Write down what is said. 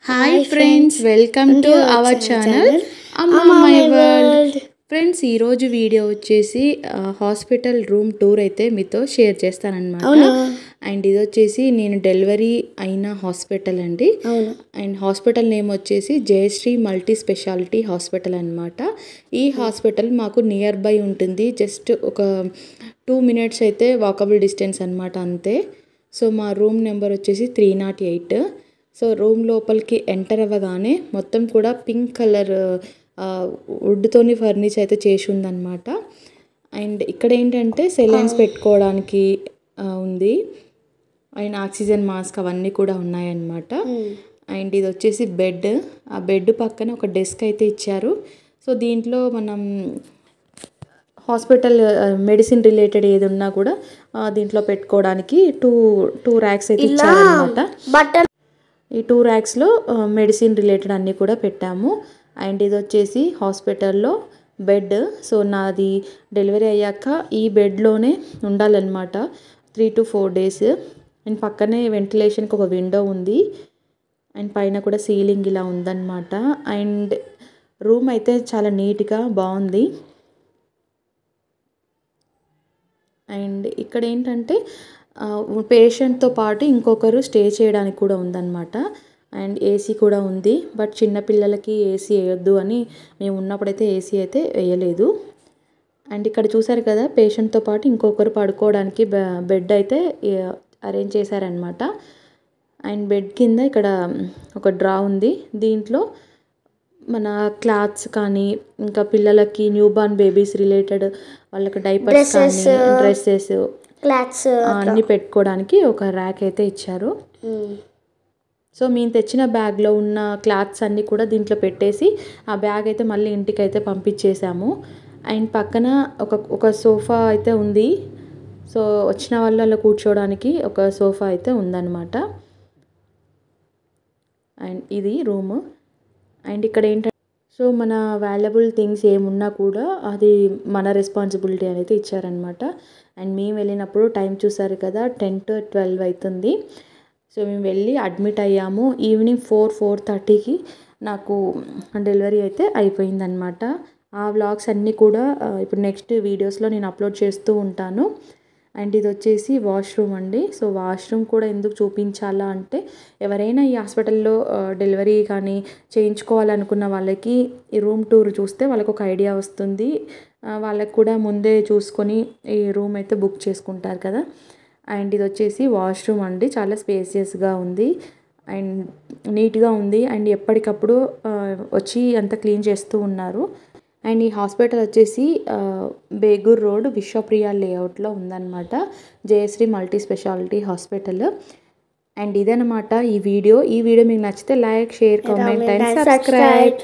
Hi friends, welcome to our channel Amma My World. Friends ఈరోజు video వచ్చేసి hospital room tour అయితే మీతో share చేస్తానన్నమాట. And ఇది వచ్చేసి నేను డెలివరీ అయిన హాస్పిటల్ అండి. అండ్ హాస్పిటల్ నేమ్ వచ్చేసి జయశ్రీ మల్టీ స్పెషాలిటీ హాస్పిటల్ అనమాట. ఈ హాస్పిటల్ మాకు నియర్ బై ఉంటుంది, జస్ట్ ఒక 2 minutes అయితే వాకబుల్ డిస్టెన్స్ అనమాట, అంతే. సో మా రూమ్ నెంబర్ వచ్చేసి 308. సో రూమ్ లోపలికి ఎంటర్ అవ్వగానే మొత్తం కూడా పింక్ కలర్ వుడ్తోని ఫర్నిచర్ అయితే చేసి ఉందన్నమాట. అండ్ ఇక్కడ ఏంటంటే సెలైన్స్ పెట్టుకోవడానికి ఉంది, అండ్ ఆక్సిజన్ మాస్క్ అవన్నీ కూడా ఉన్నాయన్నమాట. అండ్ ఇది వచ్చేసి బెడ్, ఆ బెడ్ పక్కన ఒక డెస్క్ అయితే ఇచ్చారు. సో దీంట్లో మనం హాస్పిటల్ మెడిసిన్ రిలేటెడ్ ఏది ఉన్నా కూడా దీంట్లో పెట్టుకోవడానికి టూ ర్యాక్స్ అయితే ఇచ్చారనమాట. ఈ 2 ర్యాక్స్లో మెడిసిన్ రిలేటెడ్ అన్నీ కూడా పెట్టాము. అండ్ ఇది వచ్చేసి హాస్పిటల్లో బెడ్. సో నాది డెలివరీ అయ్యాక ఈ బెడ్లోనే ఉండాలన్నమాట 3 to 4 days. అండ్ పక్కనే వెంటిలేషన్కి ఒక విండో ఉంది, అండ్ పైన కూడా సీలింగ్ ఇలా ఉందన్నమాట. అండ్ రూమ్ అయితే చాలా నీట్గా బాగుంది. అండ్ ఇక్కడ ఏంటంటే పేషెంట్తో పాటు ఇంకొకరు స్టే చేయడానికి కూడా ఉందన్నమాట. అండ్ ఏసీ కూడా ఉంది, బట్ చిన్నపిల్లలకి ఏసీ వేయొద్దు అని మేము ఉన్నప్పుడైతే ఏసీ అయితే వేయలేదు. అండ్ ఇక్కడ చూసారు కదా, పేషెంట్తో పాటు ఇంకొకరు పడుకోవడానికి బెడ్ అయితే అరేంజ్ చేశారనమాట. అండ్ బెడ్ కింద ఇక్కడ ఒక డ్రా ఉంది, దీంట్లో మన క్లాత్స్ కానీ ఇంకా పిల్లలకి న్యూ బార్న్ బేబీస్ రిలేటెడ్ వాళ్ళకి డైపర్స్ కానీ డ్రెస్సెస్ క్లాత్స్ అన్నీ పెట్టుకోవడానికి ఒక ర్యాక్ అయితే ఇచ్చారు. సో మేము తెచ్చిన బ్యాగ్లో ఉన్న క్లాత్స్ అన్నీ కూడా దీంట్లో పెట్టేసి ఆ బ్యాగ్ అయితే మళ్ళీ ఇంటికి అయితే పంపించేసాము. అండ్ పక్కన ఒక సోఫా అయితే ఉంది. సో వచ్చిన వాళ్ళు కూర్చోవడానికి ఒక సోఫా అయితే ఉందన్నమాట. అండ్ ఇది రూము. అండ్ ఇక్కడ ఏంటంటే సో మన వాల్యుబుల్ థింగ్స్ ఏమున్నా కూడా అది మన రెస్పాన్సిబిలిటీ అనేది ఇచ్చారనమాట. అండ్ మేము వెళ్ళినప్పుడు టైం చూసారు కదా, 10 to 12 అవుతుంది. సో మేము వెళ్ళి అడ్మిట్ అయ్యాము. ఈవినింగ్ 4-4:30కి నాకు డెలివరీ అయితే అయిపోయిందనమాట. ఆ వ్లాగ్స్ అన్నీ కూడా ఇప్పుడు నెక్స్ట్ వీడియోస్లో నేను అప్లోడ్ చేస్తూ ఉంటాను. అండ్ ఇది వచ్చేసి వాష్రూమ్ అండి. సో వాష్రూమ్ కూడా ఎందుకు చూపించాలా అంటే, ఎవరైనా ఈ హాస్పిటల్లో డెలివరీ కానీ చేయించుకోవాలనుకున్న వాళ్ళకి ఈ రూమ్ టూర్ చూస్తే వాళ్ళకు ఒక ఐడియా వస్తుంది. వాళ్ళకు కూడా ముందే చూసుకొని ఈ రూమ్ అయితే బుక్ చేసుకుంటారు కదా. అండ్ ఇది వచ్చేసి వాష్రూమ్ అండి, చాలా స్పేసియస్గా ఉంది అండ్ నీట్గా ఉంది. అండ్ ఎప్పటికప్పుడు వచ్చి అంతా క్లీన్ చేస్తూ ఉన్నారు. అండ్ ఈ హాస్పిటల్ వచ్చేసి బేగూర్ రోడ్ విశ్వప్రియ లేఅవుట్లో ఉందన్నమాట, Jayashree multi speciality hospital. And ఇదనమాట ఈ వీడియో మీకు నచ్చితే like, share, comment and subscribe.